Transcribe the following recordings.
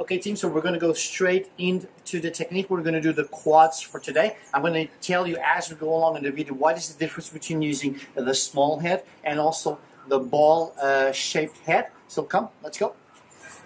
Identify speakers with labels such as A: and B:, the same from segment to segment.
A: Okay, team, so we're going to go straight into the technique. We're going to do the quads for today. I'm going to tell you as we go along in the video what is the difference between using the small head and also the ball shaped head. So come, let's go.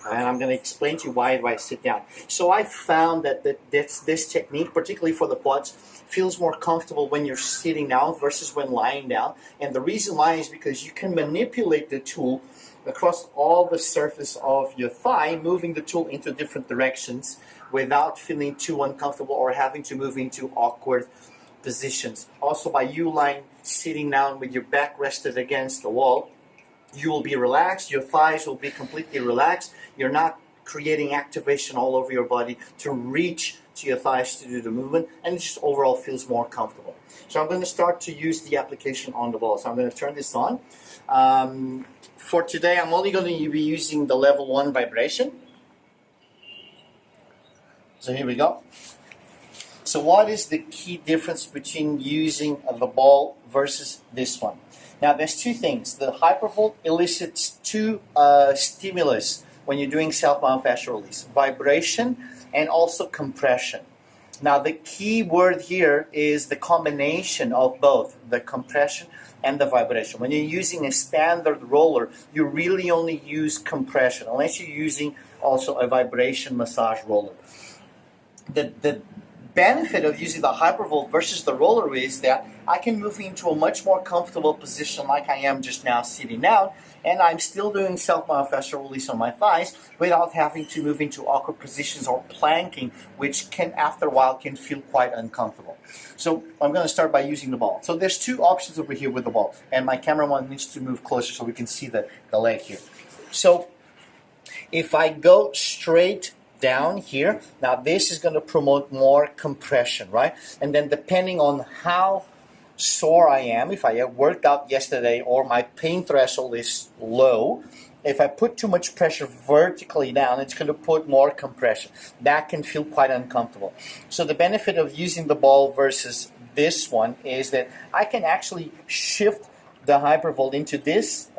A: And I'm going to explain to you why I sit down. So I found that this technique, particularly for the quads, feels more comfortable when you're sitting down versus when lying down. And the reason why is because you can manipulate the tool across all the surface of your thigh, moving the tool into different directions without feeling too uncomfortable or having to move into awkward positions. Also, by you sitting down with your back rested against the wall, you will be relaxed, your thighs will be completely relaxed. You're not creating activation all over your body to reach to your thighs to do the movement, and it just overall feels more comfortable. So I'm going to start to use the application on the ball. So I'm going to turn this on. For today, I'm only going to be using the level 1 vibration. So here we go. So what is the key difference between using the ball versus this one? Now, there's two things. The Hypervolt elicits two stimulus when you're doing self-myofascial release: vibration and also compression. Now, the key word here is the combination of both, the compression and the vibration. When you're using a standard roller, you really only use compression, unless you're using also a vibration massage roller. The benefit of using the Hypervolt versus the roller is that I can move into a much more comfortable position like I am just now sitting down, and I'm still doing self-myofascial release on my thighs without having to move into awkward positions or planking, which can, after a while, can feel quite uncomfortable. So I'm going to start by using the ball. So there's two options over here with the ball, and my cameraman needs to move closer so we can see the leg here. So if I go straight down here, now this is going to promote more compression, right? And then depending on how sore I am, if I worked out yesterday or my pain threshold is low, if I put too much pressure vertically down, it's going to put more compression. That can feel quite uncomfortable. So the benefit of using the ball versus this one is that I can actually shift the Hypervolt into this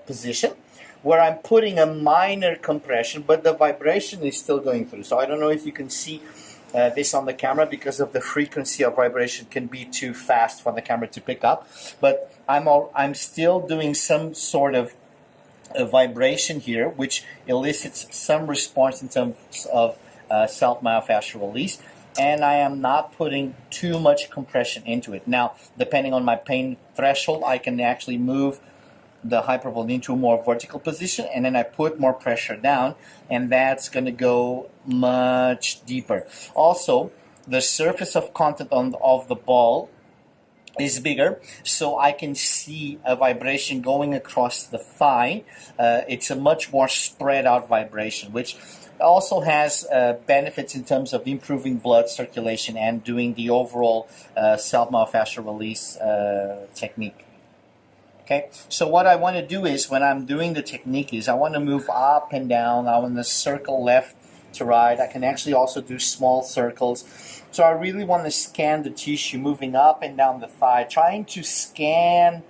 A: position, where I'm putting a minor compression, but the vibration is still going through. So I don't know if you can see this on the camera because of the frequency of vibration can be too fast for the camera to pick up. But I'm still doing some sort of a vibration here, which elicits some response in terms of self-myofascial release. And I am not putting too much compression into it. Now, depending on my pain threshold, I can actually move the Hypervolt into a more vertical position, and then I put more pressure down, and that's going to go much deeper. Also, the surface of contact of the ball is bigger, so I can see a vibration going across the thigh. It's a much more spread out vibration, which also has benefits in terms of improving blood circulation and doing the overall self-myofascial release technique. Okay, so what I want to do is, when I'm doing the technique, is I want to move up and down. I want to circle left to right. I can actually also do small circles. So I really want to scan the tissue, moving up and down the thigh, trying to scan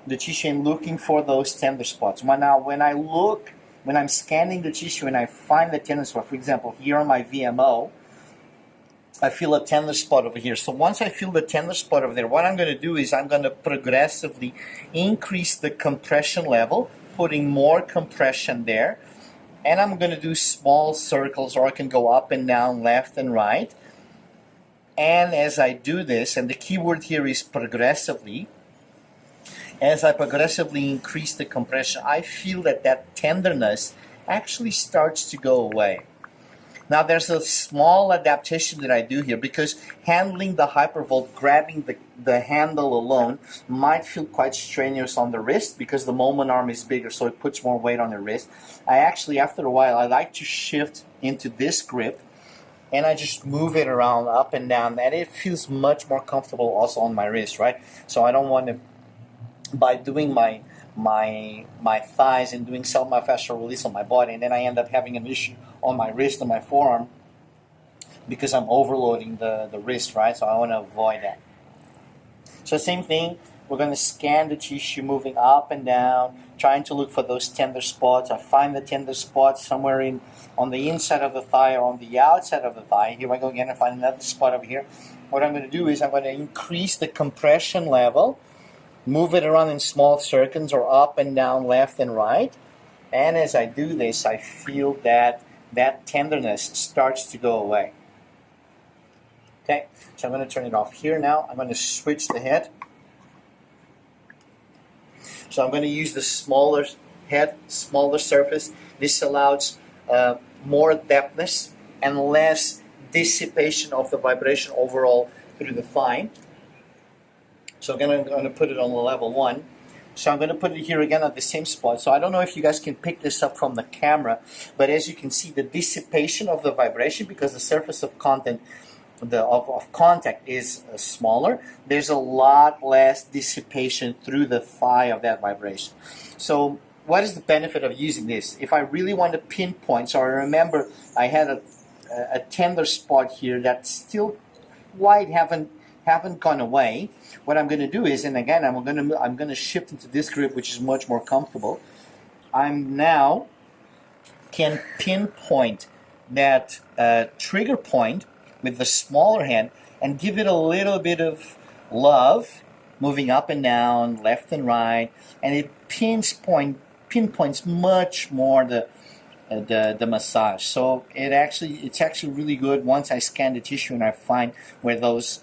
A: the tissue and looking for those tender spots. When I'm scanning the tissue and I find the tender spot, for example, here on my VMO, I feel a tender spot over here. So once I feel the tender spot over there, what I'm going to do is I'm going to progressively increase the compression level, putting more compression there. And I'm going to do small circles, or I can go up and down, left and right. And as I do this, and the key word here is progressively, as I progressively increase the compression, I feel that tenderness actually starts to go away. Now, there's a small adaptation that I do here, because handling the Hypervolt, grabbing the handle alone, might feel quite strenuous on the wrist because the moment arm is bigger, so it puts more weight on the wrist. I actually, after a while, I like to shift into this grip, and I just move it around up and down, and it feels much more comfortable also on my wrist, right? So I don't want to, by doing my thighs and doing self-myofascial release on my body, and then I end up having an issue on my wrist and my forearm because I'm overloading the wrist, right? So I want to avoid that. So same thing We're going to scan the tissue, moving up and down, trying to look for those tender spots. I find the tender spots somewhere on the inside of the thigh or on the outside of the thigh. Here I go again and find another spot over here. What I'm going to do is I'm going to increase the compression level, move it around in small circles or up and down, left and right. And as I do this, I feel that tenderness starts to go away. Okay, so I'm going to turn it off here now. I'm going to switch the head. So I'm going to use the smaller head, smaller surface. This allows more depthness and less dissipation of the vibration overall through the thigh. So I'm going to put it on the level 1. So I'm going to put it here again at the same spot. So I don't know if you guys can pick this up from the camera, but as you can see, the dissipation of the vibration, because the surface of contact is smaller, there's a lot less dissipation through the thigh of that vibration. So what is the benefit of using this? If I really want to pinpoint, so I remember I had a tender spot here that still quite haven't gone away. What I'm going to do is, and again, I'm going to shift into this grip, which is much more comfortable. I'm now can pinpoint that trigger point with the smaller hand and give it a little bit of love, moving up and down, left and right, and it pinpoints much more the massage. So it's actually really good. Once I scan the tissue and I find where those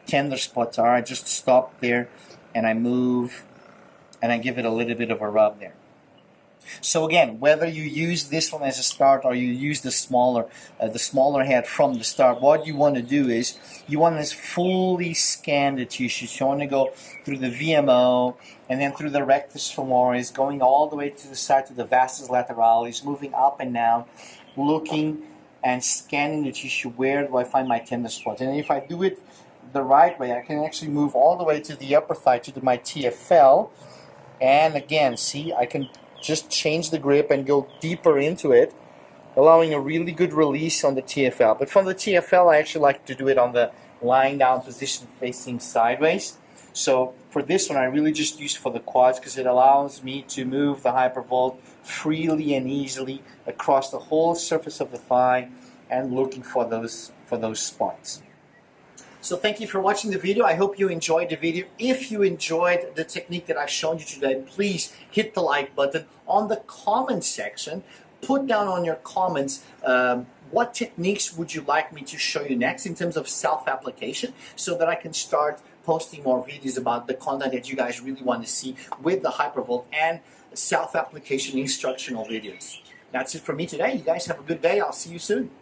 A: tender spots are, I just stop there and I move and I give it a little bit of a rub there. So again, whether you use this one as a start or you use the smaller head from the start, what you want to do is you want to fully scan the tissue. So you want to go through the VMO and then through the rectus femoris, going all the way to the side to the vastus lateralis, moving up and down, looking and scanning the tissue. Where do I find my tender spots? And if I do it the right way, I can actually move all the way to the upper thigh, to my TFL. And again, see, I can just change the grip and go deeper into it, allowing a really good release on the TFL. But from the TFL, I actually like to do it on the lying down position facing sideways. So for this one, I really just use for the quads because it allows me to move the Hypervolt freely and easily across the whole surface of the thigh and looking for those spots. So thank you for watching the video. I hope you enjoyed the video. If you enjoyed the technique that I've shown you today, please hit the like button. On the comment section, put down on your comments what techniques would you like me to show you next in terms of self-application, so that I can start posting more videos about the content that you guys really want to see with the Hypervolt and self-application instructional videos. That's it for me today. You guys have a good day. I'll see you soon.